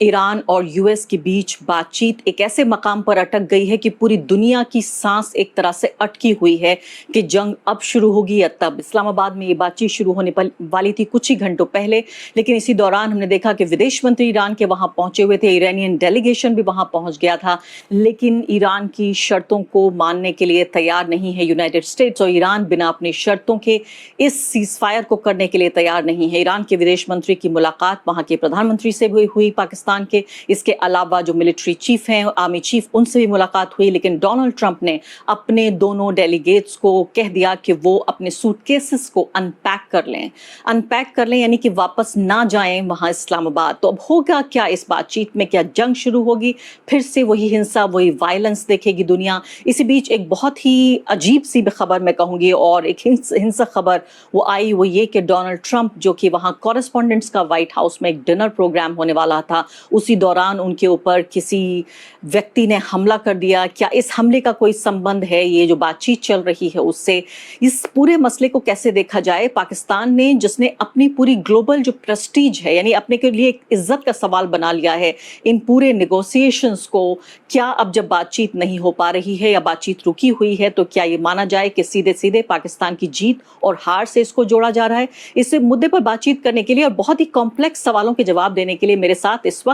Iran और US के बीच बातचीत एक ऐसे मकाम पर अटक गई है कि पूरी दुनिया की सांस एक तरह से अटकी हुई है कि जंग अब शुरू होगी या तब। इस्लामाबाद में ये बातचीत शुरू होने वाली थी कुछ ही घंटों पहले, लेकिन इसी दौरान हमने देखा कि विदेश मंत्री ईरान के वहां पहुंचे हुए थे, ईरानियन डेलीगेशन भी वहां पहुंच गया था, लेकिन ईरान की शर्तों को मानने के लिए तैयार नहीं है यूनाइटेड स्टेट्स, और ईरान बिना अपनी शर्तों के इस सीजफायर को करने के लिए तैयार नहीं है। ईरान के विदेश मंत्री की मुलाकात वहां के प्रधानमंत्री से भी हुई, पाकिस्तान के, इसके अलावा जो मिलिट्री चीफ हैं, आर्मी चीफ, उनसे भी मुलाकात हुई, लेकिन डोनाल्ड ट्रंप ने अपने दोनों डेलीगेट्स को कह दिया कि वो अपने सूटकेसेस को अनपैक कर लें यानी कि वापस ना जाएं वहां इस्लामाबाद। तो अब होगा क्या इस बातचीत में? क्या जंग शुरू होगी? फिर से वही हिंसा, वही वायलेंस देखेगी दुनिया? इसी बीच एक बहुत ही अजीब सी खबर मैं कहूंगी, और एक हिंसक खबर वो आई, वो ये कि डोनाल्ड ट्रंप, जो कि वहां कॉरेस्पॉन्डेंट्स का व्हाइट हाउस में एक डिनर प्रोग्राम होने वाला था, उसी दौरान उनके ऊपर किसी व्यक्ति ने हमला कर दिया। क्या इस हमले का कोई संबंध है ये जो बातचीत चल रही है उससे? इस पूरे मसले को कैसे देखा जाए? पाकिस्तान ने, जिसने अपनी पूरी ग्लोबल जो प्रेस्टीज है, यानी अपने के लिए एक इज्जत का सवाल बना लिया है इन पूरे नेगोशिएशंस को, क्या अब जब बातचीत नहीं हो पा रही है या बातचीत रुकी हुई है, तो क्या ये माना जाए कि सीधे सीधे पाकिस्तान की जीत और हार से इसको जोड़ा जा रहा है? इस मुद्दे पर बातचीत करने के लिए और बहुत ही कॉम्प्लेक्स सवालों के जवाब देने के लिए मेरे साथ इस वक्त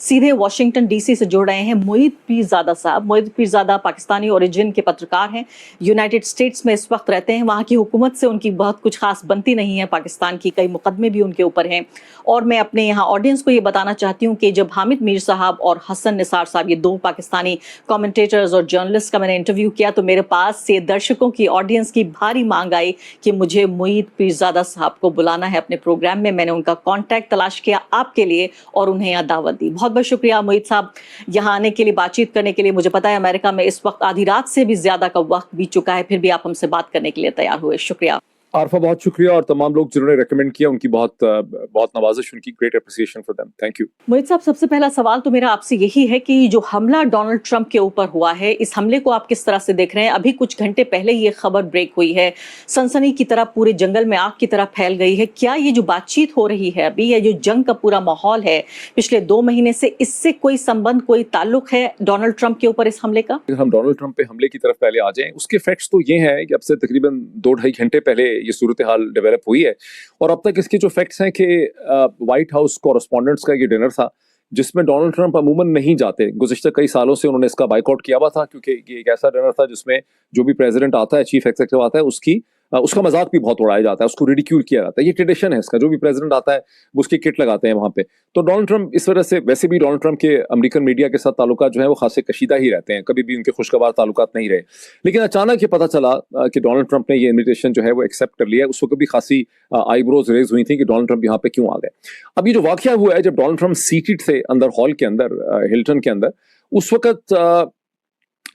सीधे वॉशिंगटन डीसी से जुड़ रहे हैं मोहित पीरजादा साहब। मोहित पीरजादा पाकिस्तानी ओरिजिन के पत्रकार हैं, यूनाइटेड स्टेट्स में इस वक्त रहते हैं। वहां की हुकूमत से उनकी बहुत कुछ खास बनती नहीं है, पाकिस्तान की कई मुकदमे भी उनके ऊपर हैं। और मैं अपने यहाँ ऑडियंस को ये बताना चाहती हूँ कि जब हामिद मीर साहब और हसन निसार साहब, ये दो पाकिस्तानी कमेंटेटर्स और जर्नलिस्ट का मैंने इंटरव्यू किया, तो मेरे पास से दर्शकों की, ऑडियंस की भारी मांग आई कि मुझे मोहित पीरजादा साहब को बुलाना है अपने प्रोग्राम में। मैंने उनका कॉन्टैक्ट तलाश किया आपके लिए और उन्हें यहाँ दावत दी। बहुत बहुत शुक्रिया मोहित साहब यहाँ आने के लिए, बातचीत करने के लिए। मुझे पता है अमेरिका में इस वक्त आधी रात से भी ज्यादा का वक्त बीत चुका है, फिर भी आप हमसे बात करने के लिए तैयार हुए। शुक्रिया आरफा, बहुत शुक्रिया, और तमाम लोग जिन्होंने रेकमेंड किया उनकी बहुत नवाजिश, उनकी great appreciation for them. Thank you. Mohit साहब, सबसे पहला सवाल तो मेरा आपसे यही है कि जो हमला डोनाल्ड ट्रंप के ऊपर हुआ है, इस हमले को आप किस तरह से देख रहे हैं? अभी कुछ घंटे पहले ये खबर ब्रेक हुई है, सनसनी की तरह पूरे जंगल में आग की तरह फैल गई है। क्या ये जो बातचीत हो रही है अभी, ये जो जंग का पूरा माहौल है पिछले 2 महीने से, इससे कोई संबंध, कोई ताल्लुक है डोनाल्ड ट्रंप के ऊपर इस हमले का? हम डोनाल्ड ट्रंप पे हमले की तरफ पहले आ जाएं, उसके फैक्ट्स तो ये हैं कि अब से तकरीबन 2-2.5 घंटे पहले ये सूरत हाल डेवलप हुई है, और अब तक इसके जो फैक्ट्स हैं कि व्हाइट हाउस कॉरेस्पॉन्डेंट्स का ये डिनर था जिसमें डोनाल्ड ट्रंप अमूमन नहीं जाते। गुज़िश्ता कई सालों से उन्होंने इसका बाइकआउट किया हुआ था, क्योंकि ये एक ऐसा डिनर था जिसमें जो भी प्रेसिडेंट आता है, चीफ एग्जीक्यूटिव आता है, उसका मजाक भी बहुत उड़ाया जाता है, उसको रिडिक्यूल किया जाता है। ये ट्रेडिशन है इसका, जो भी प्रेसिडेंट आता है वो उसकी किट लगाते हैं वहां पे। तो डोनाल्ड ट्रंप इस वजह से, वैसे भी डोनाल्ड ट्रंप के अमेरिकन मीडिया के साथ ताल्लुकात जो है वो खासे कशीदा ही रहते हैं, कभी भी उनके खुशगवार ताल्लुकात नहीं रहे। लेकिन अचानक ये पता चला कि डोनाल्ड ट्रंप ने ये इन्विटेशन जो है वो एक्सेप्ट कर लिया। उस वक्त भी खासी आईब्रोज रेज हुई थी कि डोनाल्ड ट्रंप यहाँ पे क्यों आ गए। अब ये जो वाकया हुआ है, जब डोनाल्ड ट्रंप सीटेड थे अंदर हॉल के अंदर, हिल्टन के अंदर, उस वक्त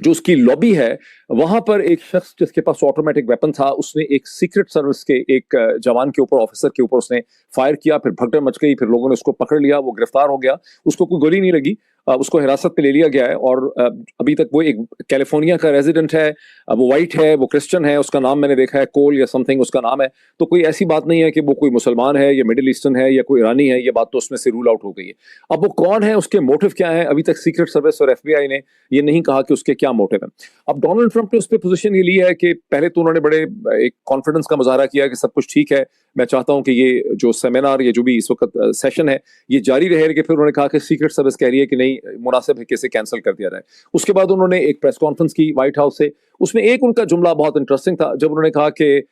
जो उसकी लॉबी है वहां पर एक शख्स जिसके पास ऑटोमेटिक वेपन था, उसने एक सीक्रेट सर्विस के एक जवान के ऊपर, ऑफिसर के ऊपर उसने फायर किया। फिर भगदड़ मच गई, फिर लोगों ने उसको पकड़ लिया, वो गिरफ्तार हो गया, उसको कोई गोली नहीं लगी, उसको हिरासत में ले लिया गया है। और अभी तक वो एक कैलिफोर्निया का रेजिडेंट है, वो वाइट है, वो क्रिश्चियन है, उसका नाम मैंने देखा है कोल या समथिंग उसका नाम है। तो कोई ऐसी बात नहीं है कि वो कोई मुसलमान है या मिडिल ईस्टर्न है या कोई ईरानी है, ये बात तो उसमें से रूल आउट हो गई है। अब वो कौन है, उसके मोटिव क्या है, अभी तक सीक्रेट सर्विस और FBI ने ये नहीं कहा कि उसके क्या मोटिव है। अब डोनाल्ड ट्रंप ने उस पर पोजीशन ये ली है कि पहले तो उन्होंने बड़े एक कॉन्फिडेंस का मुजाहरा किया कि सब कुछ ठीक है, मैं चाहता हूं कि ये जो सेमिनार, ये जो भी इस वक्त सेशन है, ये जारी रहे। कि फिर उन्होंने कहा कि सीक्रेट सर्विस कह रही है कि नहीं, मुनासिब है कि इसे कैंसिल कर दिया जाए। उसके बाद उन्होंने एक प्रेस कॉन्फ्रेंस की व्हाइट हाउस से, उसमें एक उनका जुमला बहुत इंटरेस्टिंग था, जब उन्होंने कहा कि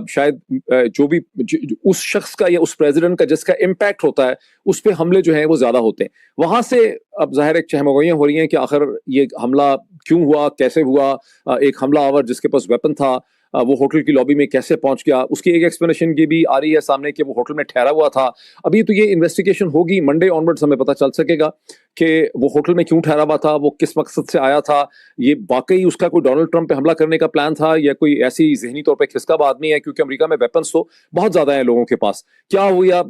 शायद जो भी उस शख्स का या उस प्रेसिडेंट का जिसका इम्पैक्ट होता है उस पर हमले जो है वो ज्यादा होते हैं। वहां से अब जाहिर एक चहमगोइयां हो रही हैं कि आखिर ये हमला क्यों हुआ, कैसे हुआ। एक हमला आवर जिसके पास वेपन था, वो होटल की लॉबी में कैसे पहुंच गया, उसकी एक एक्सप्लेनेशन की भी आ रही है सामने कि वो होटल में ठहरा हुआ था। अभी तो ये इन्वेस्टिगेशन होगी, मंडे ऑनवर्ड्स हमें पता चल सकेगा कि वो होटल में क्यों ठहरा हुआ था, वो किस मकसद से आया था, ये वाकई उसका कोई डोनाल्ड ट्रंप पे हमला करने का प्लान था या कोई ऐसी जहनी तौर पे खिसकाब आदमी है, क्योंकि अमेरिका में वेपन्स तो बहुत ज्यादा है लोगों के पास। क्या हुआ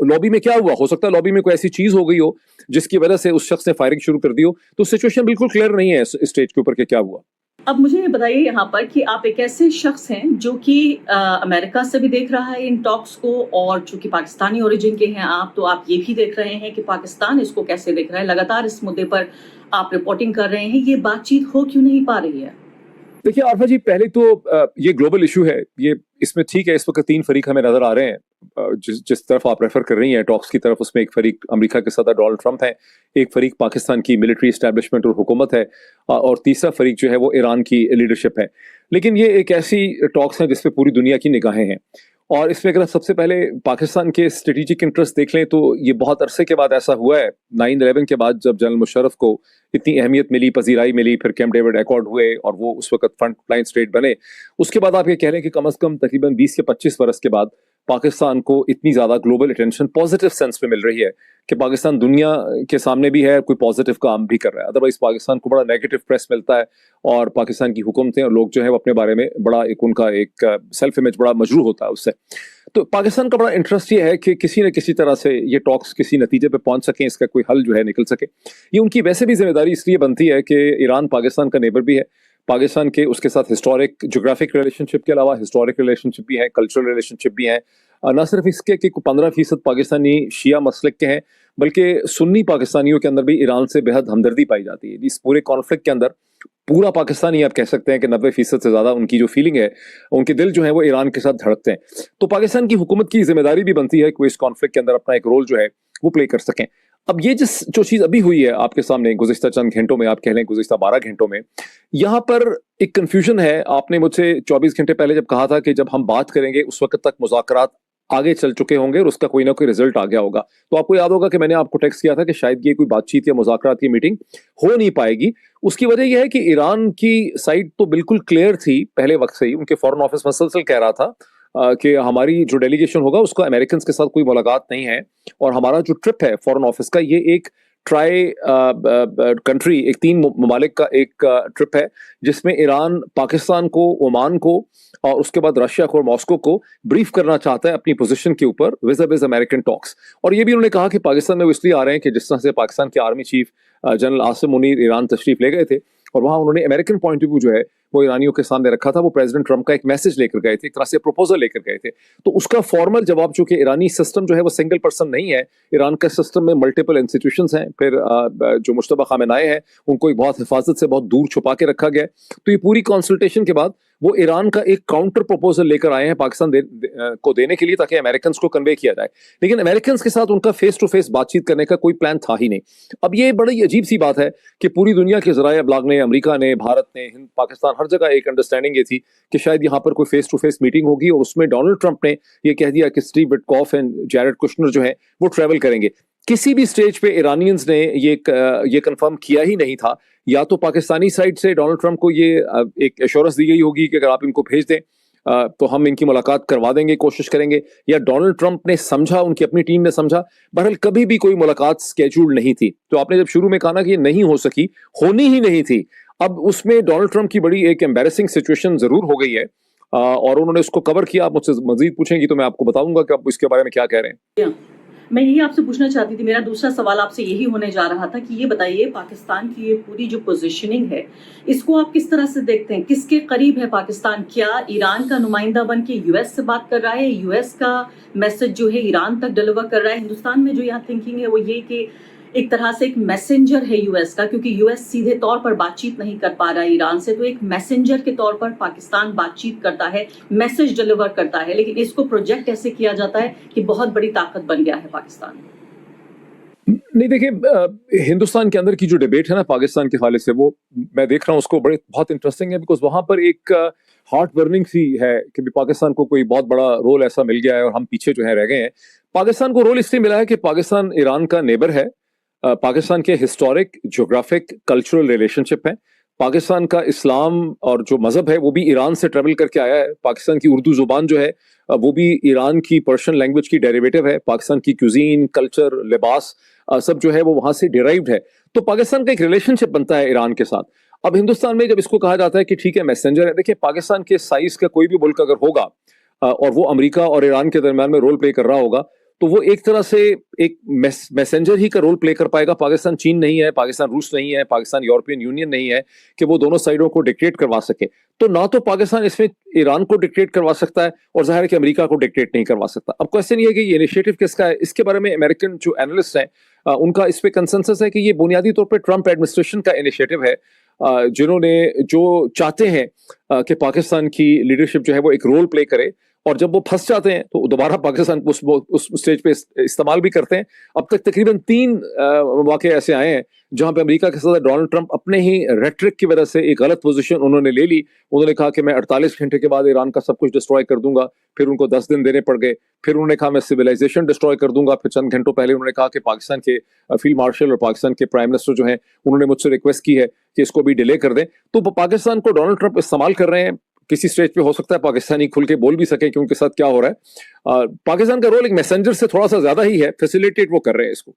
लॉबी में, क्या हुआ, हो सकता है लॉबी में कोई ऐसी चीज हो गई हो जिसकी वजह से उस शख्स ने फायरिंग शुरू कर दी हो। तो सिचुएशन बिल्कुल क्लियर नहीं है इस स्टेज के ऊपर कि क्या हुआ। अब मुझे ये बताइए यहाँ पर कि आप एक ऐसे शख्स हैं जो कि अमेरिका से भी देख रहा है इन टॉक्स को, और चूंकि पाकिस्तानी ओरिजिन के हैं आप, तो आप ये भी देख रहे हैं कि पाकिस्तान इसको कैसे देख रहा है। लगातार इस मुद्दे पर आप रिपोर्टिंग कर रहे हैं, ये बातचीत हो क्यों नहीं पा रही है? देखिए आरफा जी, पहले तो ये ग्लोबल इशू है। ये इसमें ठीक है, इस वक्त तीन फरीक हमें नजर आ रहे हैं। जिस जिस तरफ आप रेफर कर रही हैं टॉक्स की तरफ, उसमें एक फरीक अमेरिका के सदर डोनाल्ड ट्रंप है, एक फरीक पाकिस्तान की मिलिट्री एस्टैब्लिशमेंट और हुकूमत है, और तीसरा फरीक जो है वो ईरान की लीडरशिप है। लेकिन ये एक ऐसी टॉक्स है जिसपे पूरी दुनिया की निगाहें हैं। और इसमें अगर सबसे पहले पाकिस्तान के स्ट्रेटेजिक इंटरेस्ट देख लें तो ये बहुत अरसे के बाद ऐसा हुआ है। 9/11 के बाद जब जनरल मुशर्रफ को इतनी अहमियत मिली, पजीराई मिली, फिर कैंप डेविड अकॉर्ड हुए और वो उस वक्त फ्रंट लाइन स्टेट बने, उसके बाद आप ये कह रहे हैं कि कम से कम तकरीबन 20 या 25 बरस के बाद पाकिस्तान को इतनी ज्यादा ग्लोबल अटेंशन पॉजिटिव सेंस में मिल रही है कि पाकिस्तान दुनिया के सामने भी है, कोई पॉजिटिव काम भी कर रहा है। अदरवाइज पाकिस्तान को बड़ा नेगेटिव प्रेस मिलता है और पाकिस्तान की हुकूमतें और लोग जो है वो अपने बारे में बड़ा उनका एक सेल्फ इमेज बड़ा मजरूह होता है उससे। तो पाकिस्तान का बड़ा इंटरेस्ट ये है कि किसी न किसी तरह से ये टॉक्स किसी नतीजे पे पहुंच सकें, इसका कोई हल जो है निकल सके। ये उनकी वैसे भी जिम्मेदारी इसलिए बनती है कि ईरान पाकिस्तान का नेबर भी है। पाकिस्तान के उसके साथ हिस्टोरिक जोग्राफिक रिलेशनशिप के अलावा हिस्टोरिक रिलेशनशिप भी है, कल्चरल रिलेशनशिप भी है। न सिर्फ इसके कि 15% पाकिस्तानी शिया मसलक के हैं, बल्कि सुन्नी पाकिस्तानियों के अंदर भी ईरान से बेहद हमदर्दी पाई जाती है। इस पूरे कॉन्फ्लिक्ट के अंदर पूरा पाकिस्तानी आप कह सकते हैं कि 90% से ज्यादा उनकी जो फीलिंग है, उनके दिल जो है वो ईरान के साथ धड़कते हैं। तो पाकिस्तान की हुकूमत की जिम्मेदारी भी बनती है कि वो इस कॉन्फ्लिक्ट के अंदर अपना एक रोल जो है वो प्ले कर सकें। अब ये जो चीज अभी हुई है आपके सामने गुज़िश्ता चंद घंटों में, आप कह लें गुज़िश्ता 12 घंटों में, यहाँ पर एक कंफ्यूजन है। आपने मुझसे 24 घंटे पहले जब कहा था कि जब हम बात करेंगे उस वक्त तक मुज़ाकरात आगे चल चुके होंगे और उसका कोई ना कोई रिजल्ट आ गया होगा, तो आपको याद होगा कि मैंने आपको टेक्स्ट किया था कि शायद ये कोई बातचीत या मुज़ाकरात की मीटिंग हो नहीं पाएगी। उसकी वजह यह है कि ईरान की साइड तो बिल्कुल क्लियर थी पहले वक्त से ही। उनके फॉरेन ऑफिस मसलसल कह रहा था कि हमारी जो डेलीगेशन होगा उसका अमेरिकन के साथ कोई मुलाकात नहीं है, और हमारा जो ट्रिप है फॉरेन ऑफिस का ये एक ट्राई कंट्री, एक 3 ममालिक का एक ट्रिप है, जिसमें ईरान पाकिस्तान को, ओमान को और उसके बाद रशिया को और मॉस्को को ब्रीफ करना चाहता है अपनी पोजीशन के ऊपर विज़ अमेरिकन टॉक्स। और ये भी उन्होंने कहा कि पाकिस्तान में वो इसलिए आ रहे हैं कि जिस तरह से पाकिस्तान के army chief general Asim Munir Iran तशरीफ ले गए थे और वहां उन्होंने अमेरिकन पॉइंट ऑफ व्यू जो है वो ईरानियों के सामने रखा था, वो प्रेसिडेंट ट्रंप का एक मैसेज लेकर गए थे, एक तरह से प्रपोजल लेकर गए थे। तो उसका फॉर्मल जवाब, चूंकि ईरानी सिस्टम जो है वो सिंगल पर्सन नहीं है, ईरान के सिस्टम में मल्टीपल इंस्टीट्यूशंस हैं, फिर जो मुश्तबा खामेनाई हैं उनको एक बहुत हिफाजत से बहुत दूर छुपा के रखा गया। तो ये पूरी कंसल्टेशन के बाद वो ईरान का एक काउंटर प्रपोजल लेकर आए हैं पाकिस्तान को देने के लिए, ताकि अमेरिकन को कन्वे किया जाए। लेकिन अमेरिकन के साथ उनका फेस टू फेस बातचीत करने का कोई प्लान था ही नहीं। अब ये बड़ी अजीब सी बात है कि पूरी दुनिया के ज़राए अबलाग ने, अमेरिका ने, भारत ने, हिंद, पाकिस्तान, हर जगह एक अंडरस्टैंडिंग ये थी कि शायद यहाँ पर कोई फेस टू फेस मीटिंग होगी, और उसमें डोनाल्ड ट्रंप ने ये कह दिया कि Steve Witkoff and Jared Kushner जो है वो ट्रैवल करेंगे। किसी भी स्टेज पे ईरानियंस ने ये कंफर्म किया ही नहीं था। या तो पाकिस्तानी साइड से डोनाल्ड ट्रंप को ये एक एश्योरेंस दी गई होगी कि अगर आप इनको भेज दें तो हम इनकी मुलाकात करवा देंगे, कोशिश करेंगे, या डोनाल्ड ट्रंप ने समझा, उनकी अपनी टीम ने समझा। बहरहाल कभी भी कोई मुलाकात स्केड्यूल्ड नहीं थी। तो आपने जब शुरू में कहा ना कि ये नहीं हो सकी, होनी ही नहीं थी, अब उसमें डोनाल्ड ट्रंप की बड़ी एक एम्बैरेसिंग सिचुएशन जरूर हो गई है, और उन्होंने उसको कवर किया। आप मुझसे मजीद पूछेंगी तो मैं आपको बताऊंगा कि आप इसके बारे में क्या कह रहे हैं। मैं यही आपसे पूछना चाहती थी, मेरा दूसरा सवाल आपसे यही होने जा रहा था कि ये बताइए पाकिस्तान की ये पूरी जो पोजीशनिंग है, इसको आप किस तरह से देखते हैं? किसके करीब है पाकिस्तान? क्या ईरान का नुमाइंदा बन के यूएस से बात कर रहा है? यूएस का मैसेज जो है ईरान तक डिलीवर कर रहा है? हिंदुस्तान में जो यहाँ थिंकिंग है वो ये कि एक तरह से एक मैसेंजर है यूएस का, क्योंकि यूएस सीधे तौर पर बातचीत नहीं कर पा रहा है ईरान से, तो एक मैसेंजर के तौर पर पाकिस्तान बातचीत करता है, मैसेज डिलीवर करता है। लेकिन इसको प्रोजेक्ट ऐसे किया जाता है कि बहुत बड़ी ताकत बन गया है पाकिस्तान। नहीं देखिए, हिंदुस्तान के अंदर की जो डिबेट है ना पाकिस्तान के हवाले से, वो मैं देख रहा हूँ उसको बहुत इंटरेस्टिंग है, बिकॉज वहां पर एक हार्ट बर्निंग सी है कि पाकिस्तान को कोई बहुत बड़ा रोल ऐसा मिल गया है और हम पीछे जो है रह गए हैं। पाकिस्तान को रोल इसलिए मिला है कि पाकिस्तान ईरान का नेबर है, पाकिस्तान के हिस्टोरिक ज्योग्राफिक कल्चरल रिलेशनशिप है। पाकिस्तान का इस्लाम और जो मजहब है वो भी ईरान से ट्रेवल करके आया है। पाकिस्तान की उर्दू जुबान जो है वो भी ईरान की पर्शियन लैंग्वेज की डेरिवेटिव है। पाकिस्तान की क्यूजीन, कल्चर, लिबास सब जो है वो वहां से डिराइव्ड है। तो पाकिस्तान का एक रिलेशनशिप बनता है ईरान के साथ। अब हिंदुस्तान में जब इसको कहा जाता है कि ठीक है मैसेंजर है, देखिए पाकिस्तान के साइज का कोई भी मुल्क अगर होगा और वो अमेरिका और ईरान के दरमियान में रोल प्ले कर रहा होगा, तो वो एक तरह से एक मैसेंजर ही का रोल प्ले कर पाएगा। पाकिस्तान चीन नहीं है, पाकिस्तान रूस नहीं है, पाकिस्तान यूरोपियन यूनियन नहीं है कि वो दोनों साइडों को डिक्टेट करवा सके। तो ना तो पाकिस्तान इसमें ईरान को डिक्टेट करवा सकता है और जाहिर है कि अमेरिका को डिक्टेट नहीं करवा सकता। अब क्वेश्चन ये है कि ये इनिशिएटिव किसका है। इसके बारे में अमेरिकन जो एनालिस्ट हैं उनका इस पे कंसेंसस है कि ये बुनियादी तौर पर ट्रंप एडमिनिस्ट्रेशन का इनिशिएटिव है, जिन्होंने जो चाहते हैं कि पाकिस्तान की लीडरशिप जो है वो एक रोल प्ले करे, और जब वो फंस जाते हैं तो दोबारा पाकिस्तान को उस स्टेज पे इस्तेमाल भी करते हैं। अब तक तकरीबन 3 वाक़े ऐसे आए हैं जहां पे अमेरिका के साथ डोनाल्ड ट्रंप अपने ही रेटरिक की वजह से एक गलत पोजीशन उन्होंने ले ली। उन्होंने कहा कि मैं 48 घंटे के बाद ईरान का सब कुछ डिस्ट्रॉय कर दूंगा, फिर उनको 10 दिन देने पड़ गए। फिर उन्होंने कहा मैं सिविलाइजेशन डिस्ट्रॉय कर दूंगा, फिर चंद घंटों पहले उन्होंने कहा कि पाकिस्तान के फील्ड मार्शल और पाकिस्तान के प्राइम मिनिस्टर जो हैं उन्होंने मुझसे रिक्वेस्ट की है कि इसको भी डिले कर दें। तो पाकिस्तान को डोनाल्ड ट्रंप इस्तेमाल कर रहे हैं। किसी स्टेज पे हो सकता है पाकिस्तानी खुल के बोल भी सके कि उनके साथ क्या हो रहा है। पाकिस्तान का रोल एक मैसेंजर से थोड़ा सा ज्यादा ही है, फैसिलिटेट वो कर रहे हैं इसको।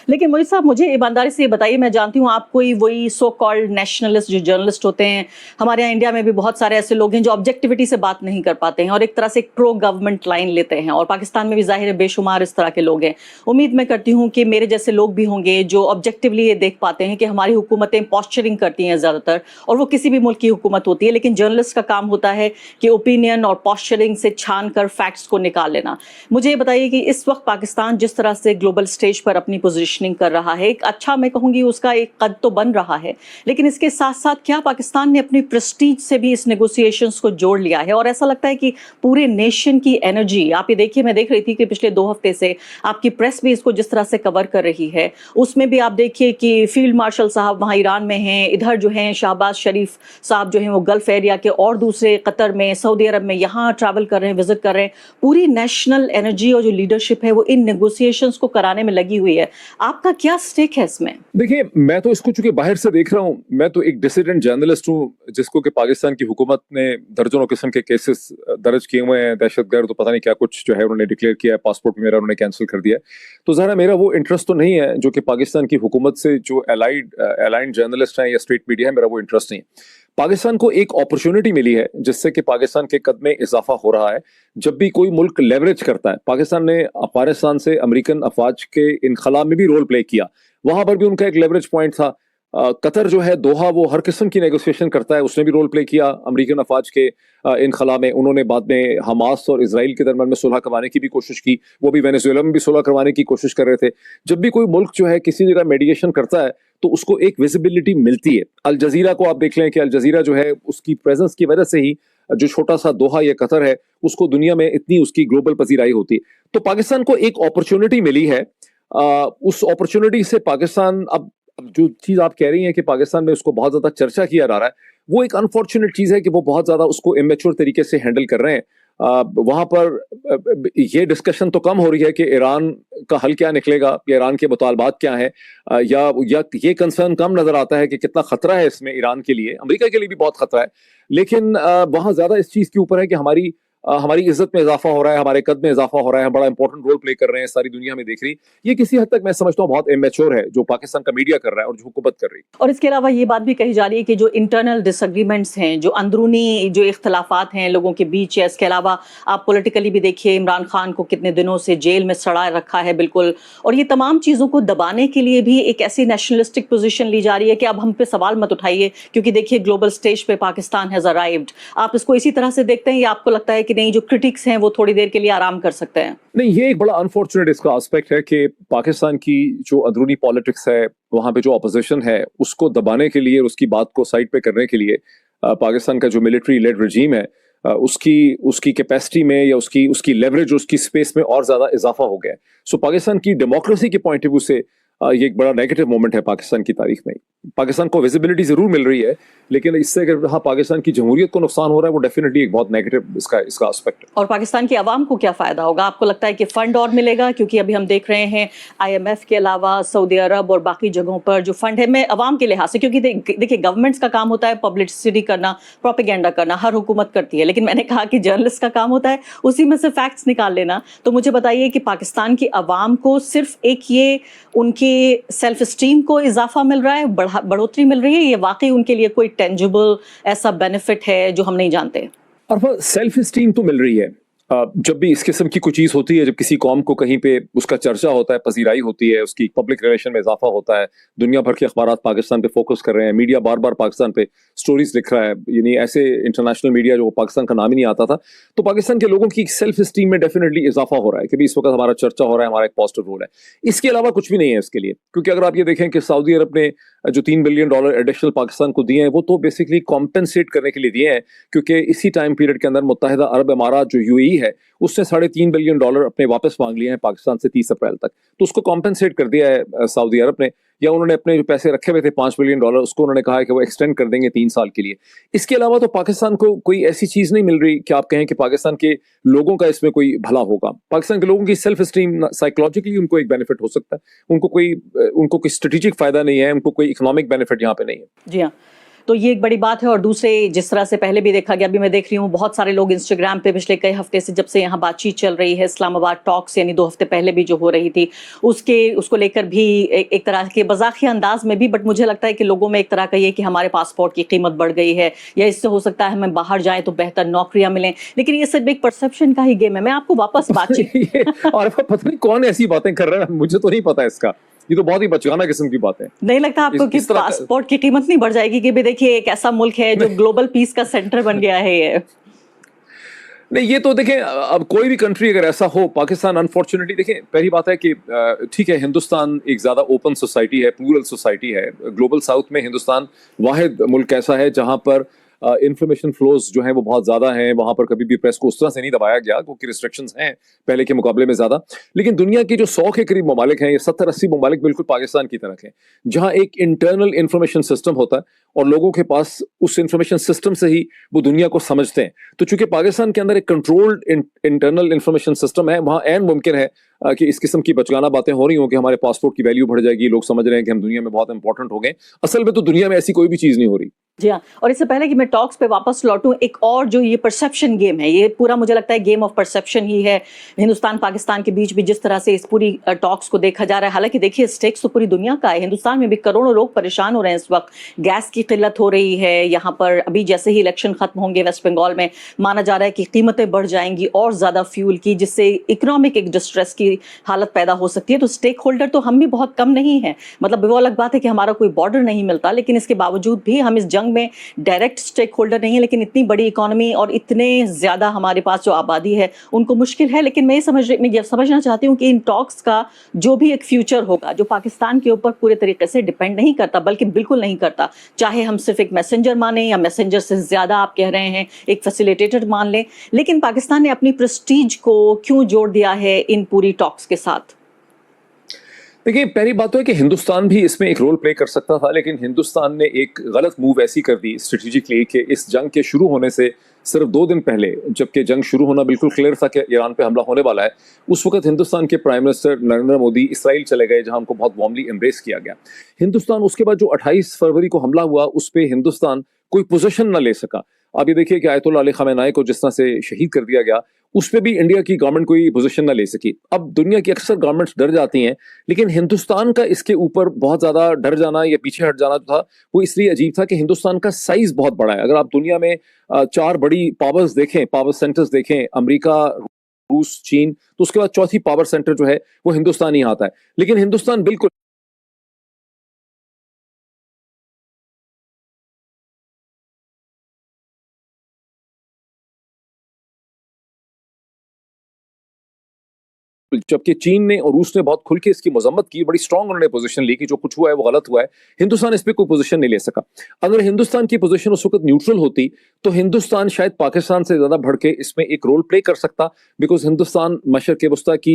लेकिन मोहित साहब, मुझे ईमानदारी से ये बताइए, मैं जानती हूँ आप कोई वही सो कॉल्ड नेशनलिस्ट जो जर्नलिस्ट होते हैं, हमारे यहाँ इंडिया में भी बहुत सारे ऐसे लोग हैं जो ऑब्जेक्टिविटी से बात नहीं कर पाते हैं और एक तरह से एक प्रो गवर्नमेंट लाइन लेते हैं, और पाकिस्तान में भी जाहिर है बेशुमार इस तरह के लोग हैं। उम्मीद मैं करती हूँ कि मेरे जैसे लोग भी होंगे जो ऑब्जेक्टिवली ये देख पाते हैं कि हमारी हुकूमतें पॉस्चरिंग करती हैं ज़्यादातर, और वो किसी भी मुल्क की हुकूमत होती है, लेकिन जर्नलिस्ट का काम होता है कि ओपिनियन और पॉस्चरिंग से छान कर फैक्ट्स को निकाल लेना। मुझे ये बताइए कि इस वक्त पाकिस्तान जिस तरह से ग्लोबल स्टेज पर अपनी पोजिशनिंग कर रहा है, एक अच्छा, मैं कहूंगी उसका एक कद तो बन रहा है, लेकिन इसके साथ साथ क्या पाकिस्तान ने अपनी प्रेस्टीज से भी इस नेगोशिएशंस को जोड़ लिया है? और ऐसा लगता है कि पूरे नेशन की एनर्जी, आप ये देखिए, मैं देख रही थी कि पिछले 2 हफ्ते से आपकी प्रेस भी इसको जिस तरह से कवर कर रही है, उसमें भी आप देखिए कि फील्ड मार्शल साहब वहाँ ईरान में हैं, इधर जो हैं शहबाज शरीफ साहब जो हैं वो गल्फ एरिया के, और दूसरे कतर में, सऊदी अरब में यहाँ ट्रैवल कर रहे हैं, विजिट कर रहे हैं। पूरी नेशनल एनर्जी और जो लीडरशिप है वो इन नेगोशिएशंस को कराने में लगी हुई है। आपका क्या स्टेक है इसमें? देखिए, मैं तो इसको चूंकि बाहर से देख रहा हूं, मैं तो एक डिसिडेंट जर्नलिस्ट हूं जिसको कि पाकिस्तान की हुकूमत ने दर्जनों किस्म के केसेस दर्ज किए हुए हैं, दहशतगर्द तो पता नहीं क्या कुछ जो है उन्होंने डिक्लेयर किया है, पासपोर्ट मेरा उन्होंने कैंसिल कर दिया है। तो जरा मेरा वो इंटरेस्ट तो नहीं है जो कि पाकिस्तान की हुकूमत से जो अलाइंड जर्नलिस्ट हैं या स्टेट मीडिया है, मेरा वो इंटरेस्ट नहीं है। पाकिस्तान को एक अपॉर्चुनिटी मिली है जिससे कि पाकिस्तान के कद में इजाफा हो रहा है। जब भी कोई मुल्क लेवरेज करता है, पाकिस्तान ने अफगानिस्तान से अमेरिकन अफवाज के इनखला में भी रोल प्ले किया, वहां पर भी उनका एक लेवरेज पॉइंट था। कतर जो है दोहा, वो हर किस्म की नेगोशिएशन करता है, उसने भी रोल प्ले किया अमेरिकन अफवाज के इनखला में। उन्होंने बाद में हमास और इजराइल के दरमियान में सुलह करवाने की भी कोशिश की, वो भी वेनेजुएला में भी सुलह करवाने की कोशिश कर रहे थे। जब भी कोई मुल्क जो है किसी जगह मेडिएशन करता है तो उसको एक विजिबिलिटी मिलती है। अल जजीरा को आप देख लें कि अल जजीरा जो है उसकी प्रेजेंस की वजह से ही जो छोटा सा दोहा या कतर है उसको दुनिया में इतनी उसकी ग्लोबल पजीराई होती है। तो पाकिस्तान को एक अपॉर्चुनिटी मिली है। उस अपॉर्चुनिटी से पाकिस्तान, अब जो चीज आप कह रही हैं कि पाकिस्तान में उसको बहुत ज्यादा चर्चा किया जा रहा है, वो एक अनफॉर्चुनेट चीज है कि वो बहुत ज्यादा उसको इमेच्योर तरीके से हैंडल कर रहे हैं। वहां पर ये डिस्कशन तो कम हो रही है कि ईरान का हल क्या निकलेगा या ईरान के मुतालबात क्या हैं, या ये कंसर्न कम नजर आता है कि कितना खतरा है इसमें ईरान के लिए। अमेरिका के लिए भी बहुत खतरा है, लेकिन वहां ज्यादा इस चीज के ऊपर है कि हमारी इज्जत में इजाफा हो रहा है, हमारे कद में इजाफा हो रहा है, हम बड़ा इंपॉर्टेंट रोल प्ले कर रहे हैं, सारी दुनिया में देख रही। ये किसी हद तक मैं समझता हूँ बहुत इमेच्योर है जो पाकिस्तान का मीडिया कर रहा है और जो हुकूमत कर रही है। और इसके अलावा ये बात भी कही जा रही है कि जो इंटरनल डिसएग्रीमेंट्स हैं, जो अंदरूनी जो इख्तलाफात हैं लोगों के बीच है, इसके अलावा आप पॉलिटिकली भी देखिए, इमरान खान को कितने दिनों से जेल में सड़ा रखा है बिल्कुल, और ये तमाम चीज़ों को दबाने के लिए भी एक ऐसी नेशनलिस्टिक पोजीशन ली जा रही है कि अब हम पे सवाल मत उठाइए क्योंकि देखिए ग्लोबल स्टेज पे पाकिस्तान हैज़ अराइव्ड। आप इसको इसी तरह से देखते हैं या आपको लगता है कि नहीं, जो क्रिटिक्स वो थोड़ी देर के लिए आराम कर सकते हैं? नहीं, ये एक बड़ा अनफॉर्चुनेट इसका एस्पेक्ट है कि पाकिस्तान की जो अंदरूनी पॉलिटिक्स है, वहां पे जो ऑपोजिशन है, उसको दबाने के लिए, उसकी बात को साइड पे करने के लिए पाकिस्तान का जो मिलिट्री लेड रजीम है उसकी कैपेसिटी में या उसकी लेवरेज, उसकी स्पेस में और ज्यादा इजाफा हो गया है। सो पाकिस्तान की डेमोक्रेसी के पॉइंट ऑफ व्यू से ये एक बड़ा नेगेटिव मोमेंट है पाकिस्तान की तारीख में। पाकिस्तान को विजिबिलिटी जरूर मिल रही है, लेकिन इससे अगर हाँ पाकिस्तान की जमहूरियत को नुकसान हो रहा है, वो डेफिनेटली एक बहुत नेगेटिव इसका एस्पेक्ट है। और पाकिस्तान की आवाम को क्या फायदा होगा? आपको लगता है कि फंड और मिलेगा? क्योंकि अभी हम देख रहे हैं IMF के अलावा सऊदी अरब और बाकी जगहों पर जो फंड है, मैं आवाम के लिहाज से, क्योंकि देखिए गवर्नमेंट्स का काम होता है पब्लिसिटी करना, प्रोपेगेंडा करना, हर हुकूमत करती है, लेकिन मैंने कहा कि जर्नलिस्ट का काम होता है उसी में से फैक्ट्स निकाल लेना। तो मुझे बताइए कि पाकिस्तान की आवाम को सिर्फ एक ये उनकी सेल्फ स्टीम को इजाफा मिल रहा है, बढ़ोतरी मिल रही है, ये वाकई उनके लिए कोई टेंजिबल ऐसा बेनिफिट है जो हम नहीं जानते? और सेल्फ स्टीम तो मिल रही है, जब भी इस किस्म की कोई चीज होती है, जब किसी कौम को कहीं पे उसका चर्चा होता है, पजीराई होती है, उसकी पब्लिक रिलेशन में इजाफा होता है, दुनिया भर के अखबार पाकिस्तान पे फोकस कर रहे हैं, मीडिया बार बार पाकिस्तान पे स्टोरीज लिख रहा है, यानी ऐसे इंटरनेशनल मीडिया जो पाकिस्तान का नाम ही नहीं आता था, तो पाकिस्तान के लोगों की सेल्फ स्टीम में डेफिनेटली इजाफा हो रहा है कि भी इस वक्त हमारा चर्चा हो रहा है, हमारा एक पॉजिटिव रोल है। इसके अलावा कुछ भी नहीं है इसके लिए, क्योंकि अगर आप ये देखें कि सऊदी अरब ने जो $3 बिलियन एडिशनल पाकिस्तान को दिए हैं, वो तो बेसिकली कॉम्पेंसेट करने के लिए दिए हैं, क्योंकि इसी टाइम पीरियड के अंदर मुत्तहिदा अरब अमारात जो यूएई है, उसने $3.5 बिलियन अपने वापस मांग लिए हैं पाकिस्तान से 30 अप्रैल तक, तो उसको कॉम्पेंसेट कर दिया है सऊदी अरब ने, या उन्होंने अपने जो पैसे रखे हुए थे $5 बिलियन, उसको उन्होंने कहा है कि वो एक्सटेंड कर देंगे 3 साल के लिए। इसके अलावा तो पाकिस्तान को कोई ऐसी चीज नहीं मिल रही कि आप कहें कि पाकिस्तान के लोगों का इसमें कोई भला होगा। पाकिस्तान के लोगों की सेल्फ स्टीम, साइकोलॉजिकली उनको एक बेनिफिट हो सकता है, उनको कोई स्ट्रेटेजिक फायदा नहीं है, उनको कोई इकोनॉमिक बेनिफिट यहाँ पे नहीं है। जी हाँ, तो ये एक बड़ी बात है। और दूसरे, जिस तरह से पहले भी देखा गया, अभी मैं देख रही हूँ बहुत सारे लोग इंस्टाग्राम पे पिछले कई हफ्ते से, जब से यहाँ बातचीत चल रही है इस्लामाबाद टॉक्स, यानी 2 हफ्ते पहले भी जो हो रही थी, उसको लेकर भी एक तरह के मजाकिया अंदाज में भी, बट मुझे लगता है कि लोगों में एक तरह का ये कि हमारे पासपोर्ट की कीमत बढ़ गई है, या इससे हो सकता है हमें बाहर जाएं तो बेहतर नौकरियां मिलें, लेकिन ये सिर्फ एक परसेप्शन का ही गेम है। मैं आपको वापस बातचीत और पता नहीं कौन ऐसी बातें कर रहा है, मुझे तो नहीं पता इसका, ये तो बहुत ही बचकाना किस्म की बात है। नहीं लगता आपको कि पासपोर्ट की कीमत नहीं बढ़ जाएगी? कि भी देखिए, एक ऐसा मुल्क है जो ग्लोबल पीस का सेंटर बन गया है ये। नहीं, ये तो देखें, अब कोई भी कंट्री अगर ऐसा हो, पाकिस्तान अनफॉर्चुनेटली, देखें पहली बात है कि ठीक है, हिंदुस्तान एक ज़्यादा ओपन सोसाइटी है, प्लूरल सोसाइटी है। ग्लोबल साउथ में हिंदुस्तान वाहिद मुल्क ऐसा है जहां पर इंफॉर्मेशन फ्लोज जो हैं वो बहुत ज़्यादा हैं, वहां पर कभी भी प्रेस को उस तरह से नहीं दबाया गया, क्योंकि रिस्ट्रिक्शंस हैं पहले के मुकाबले में ज़्यादा। लेकिन दुनिया के जो 100 के करीब ममालिक हैं, ये 70-80 ममालिक बिल्कुल पाकिस्तान की तरह हैं, जहाँ एक इंटरनल इंफॉर्मेशन सिस्टम होता है और लोगों के पास उस इंफॉर्मेशन सिस्टम से ही वो दुनिया को समझते हैं। तो चूंकि पाकिस्तान के अंदर एक कंट्रोल्ड इंटरनल इंफॉर्मेशन सिस्टम है, वहाँ ऐन मुमकिन है कि इस किस्म की बचगाना बातें हो रही हों कि हमारे पासपोर्ट की वैल्यू बढ़ जाएगी, लोग समझ रहे हैं कि हम दुनिया में बहुत इंपॉर्टेंट हो गए। असल में तो दुनिया में ऐसी कोई भी चीज़ नहीं हो रही। जी हाँ, और इससे पहले कि मैं टॉक्स पे वापस लौटूं, एक और जो ये परसेप्शन गेम है, ये पूरा मुझे लगता है गेम ऑफ परसेप्शन ही है। हिंदुस्तान पाकिस्तान के बीच भी जिस तरह से इस पूरी टॉक्स को देखा जा रहा है, हालांकि देखिए स्टेक्स तो पूरी दुनिया का है, हिंदुस्तान में भी करोड़ों लोग परेशान हो रहे हैं इस वक्त, गैस की किल्लत हो रही है यहाँ पर। अभी जैसे ही इलेक्शन खत्म होंगे वेस्ट बंगाल में, माना जा रहा है कि कीमतें बढ़ जाएंगी और ज्यादा फ्यूल की, जिससे इकोनॉमिक एक डिस्ट्रेस की हालत पैदा हो सकती है। तो स्टेक होल्डर तो हम भी बहुत कम नहीं है, मतलब वो अलग बात है कि हमारा कोई बॉर्डर नहीं मिलता, लेकिन इसके बावजूद भी हम इस जंग में डायरेक्ट स्टेक होल्डर नहीं है। लेकिन इतनी बड़ी इकोनॉमी और इतने ज्यादा हमारे पास जो आबादी है, उनको मुश्किल है। लेकिन मैं समझना चाहती हूँ कि इन टॉक्स का जो भी एक फ्यूचर होगा, जो पाकिस्तान के ऊपर पूरे तरीके से डिपेंड नहीं करता, बल्कि बिल्कुल नहीं करता, चाहे हम सिर्फ एक मैसेंजर माने या मैसेंजर से ज्यादा आप कह रहे हैं एक फैसिलिटेटर मान लें, लेकिन पाकिस्तान ने अपनी प्रेस्टीज को क्यों जोड़ दिया है इन पूरी टॉक्स के साथ? देखिए, पहली बात तो है कि हिंदुस्तान भी इसमें एक रोल प्ले कर सकता था, लेकिन हिंदुस्तान ने एक गलत मूव ऐसी कर दी स्ट्रेटेजिकली कि इस जंग के शुरू होने से सिर्फ 2 दिन पहले, जबकि जंग शुरू होना बिल्कुल क्लियर था कि ईरान पे हमला होने वाला है, उस वक्त हिंदुस्तान के prime minister Narendra Modi Israel चले गए, जहां उनको बहुत वार्मली एम्ब्रेस किया गया। हिंदुस्तान उसके बाद जो 28 फरवरी को हमला हुआ, उस पर हिंदुस्तान कोई पोजीशन ना ले सका। आप ये देखिए कि आयतुल्लाह अली खamenei को जिस तरह से शहीद कर दिया गया, उस पर भी इंडिया की गवर्नमेंट कोई पोजीशन ना ले सकी। अब दुनिया की अक्सर गवर्नमेंट्स डर जाती हैं, लेकिन हिंदुस्तान का इसके ऊपर बहुत ज्यादा डर जाना या पीछे हट जाना था, वो इसलिए अजीब था कि हिंदुस्तान का साइज बहुत बड़ा है। अगर आप दुनिया में 4 बड़ी पावर्स देखें, पावर सेंटर्स देखें, अमेरिका, रूस, चीन, तो उसके बाद चौथी पावर सेंटर जो है वो हिंदुस्तान ही आता है। लेकिन हिंदुस्तान बिल्कुल जबकि चीन ने और रूस ने बहुत खुल के इसकी मजम्मत की, बड़ी स्ट्रांग उन्होंने पोजीशन ली कि जो कुछ हुआ है वो गलत हुआ है। हिंदुस्तान इस पे कोई पोजीशन नहीं ले सका। अगर हिंदुस्तान की पोजीशन उस वक्त न्यूट्रल होती तो हिंदुस्तान शायद पाकिस्तान से ज्यादा बढ़ के इसमें एक रोल प्ले कर सकता, बिकॉज हिंदुस्तान मशरिक वस्ता की